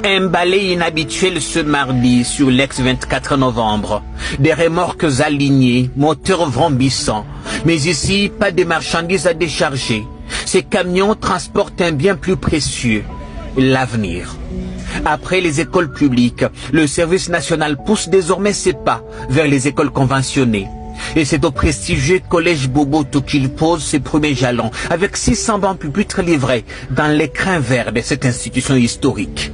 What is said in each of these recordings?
Un balai inhabituel ce mardi sur l'ex-24 novembre. Des remorques alignées, moteurs vrombissants. Mais ici, pas de marchandises à décharger. Ces camions transportent un bien plus précieux, l'avenir. Après les écoles publiques, le service national pousse désormais ses pas vers les écoles conventionnées. Et c'est au prestigieux collège Boboto qu'il pose ses premiers jalons, avec 600 bancs pupitres livrés dans l'écrin vert de cette institution historique.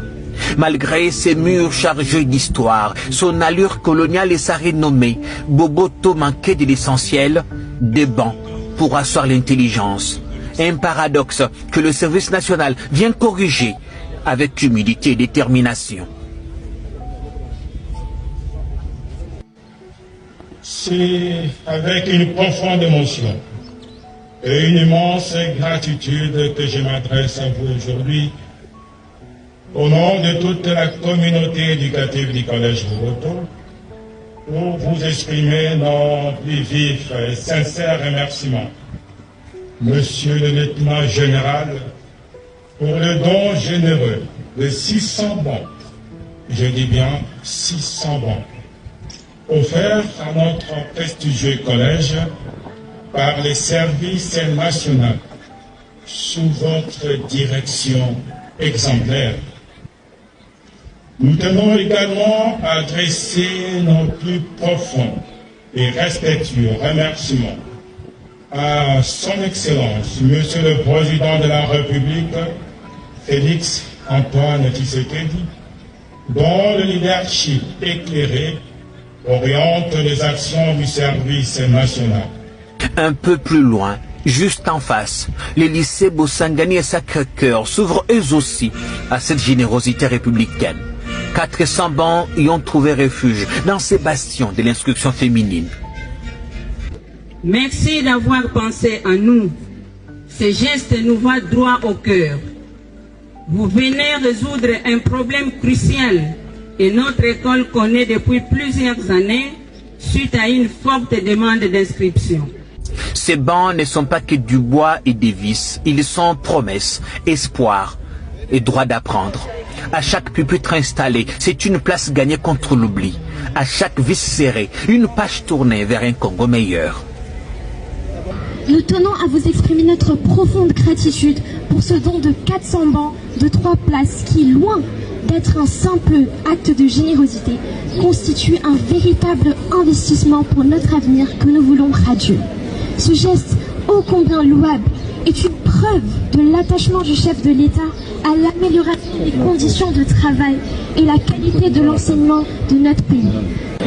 Malgré ses murs chargés d'histoire, son allure coloniale et sa renommée, Boboto manquait de l'essentiel, des bancs pour asseoir l'intelligence. Un paradoxe que le service national vient corriger avec humilité et détermination. C'est avec une profonde émotion et une immense gratitude que je m'adresse à vous aujourd'hui au nom de toute la communauté éducative du Collège Boboto pour vous exprimer nos plus vifs et sincères remerciements. Monsieur le lieutenant général, pour le don généreux de 600 bons, je dis bien 600 bons, offerts à notre prestigieux collège par les services nationaux sous votre direction exemplaire. Nous tenons également à adresser nos plus profonds et respectueux remerciements à Son Excellence, Monsieur le Président de la République, Félix Antoine Tshisekedi, dont le leadership éclairé oriente les actions du service national. Un peu plus loin, juste en face, les lycées Bosangani et Sacré-Cœur s'ouvrent eux aussi à cette générosité républicaine. 400 bancs y ont trouvé refuge dans ces bastions de l'instruction féminine. Merci d'avoir pensé à nous. Ce geste nous va droit au cœur. Vous venez résoudre un problème crucial et notre école connaît depuis plusieurs années suite à une forte demande d'inscription. Ces bancs ne sont pas que du bois et des vis. Ils sont promesses, espoir et droit d'apprendre. À chaque pupitre installé, c'est une place gagnée contre l'oubli. À chaque vis serrée, une page tournée vers un Congo meilleur. Nous tenons à vous exprimer notre profonde gratitude pour ce don de 400 bancs de 3 places qui, loin d'être un simple acte de générosité, constitue un véritable investissement pour notre avenir que nous voulons radieux. Ce geste ô combien louable est une preuve de l'attachement du chef de l'État à l'amélioration des conditions de travail et la qualité de l'enseignement de notre pays.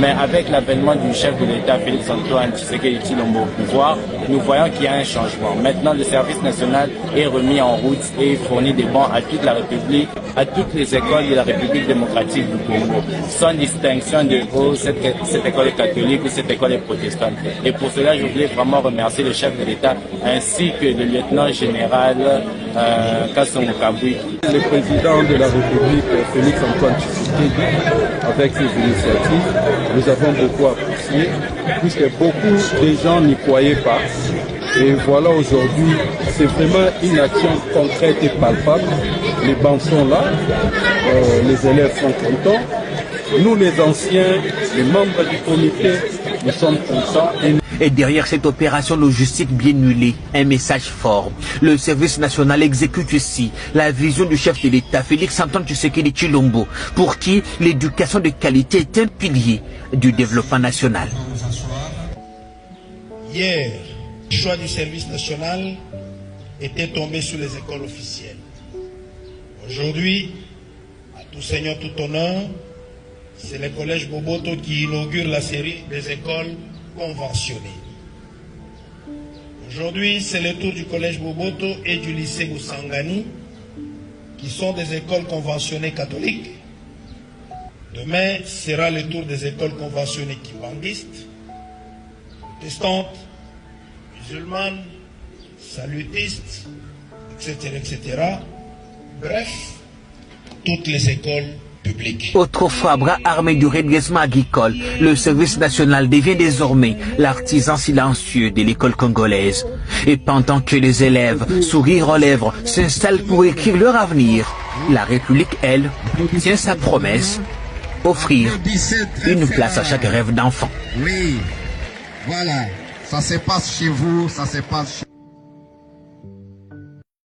Mais avec l'avènement du chef de l'État, Félix Antoine Tshisekedi Tshilombo au pouvoir, nous voyons qu'il y a un changement. Maintenant, le service national est remis en route et fournit des bancs à toute la République, à toutes les écoles de la République démocratique du Congo, sans distinction de cette école est catholique ou cette école est protestante. Et pour cela, je voulais vraiment remercier le chef de l'État ainsi que le lieutenant général Kasson Kabui. Le président de la République, Félix Antoine Tshisekedi, avec ses initiatives, nous avons beaucoup apprécié, puisque beaucoup de gens n'y croyaient pas. Et voilà, aujourd'hui, c'est vraiment une action concrète et palpable. Les bancs sont là, les élèves sont contents. Nous, les anciens, les membres du comité, nous sommes contents. Et derrière cette opération logistique bien huilée, un message fort. Le service national exécute ici la vision du chef de l'État, Félix Antoine Tshisekedi Tshilombo, pour qui l'éducation de qualité est un pilier du développement national. Hier, le choix du service national était tombé sur les écoles officielles. Aujourd'hui, à tout seigneur, tout honneur, c'est le collège Boboto qui inaugure la série des écoles conventionnées. Aujourd'hui, c'est le tour du collège Boboto et du lycée Bosangani, qui sont des écoles conventionnées catholiques. Demain sera le tour des écoles conventionnées kibanguistes, protestantes, musulmanes, salutistes, etc., etc. Bref, toutes les écoles publiques. Autrefois bras armé du redressement agricole, le service national devient désormais l'artisan silencieux de l'école congolaise. Et pendant que les élèves, sourire aux lèvres, s'installent pour écrire leur avenir, La République, elle, tient sa promesse, offrir une place à chaque rêve d'enfant. Oui, voilà, ça se passe chez vous, ça se passe chez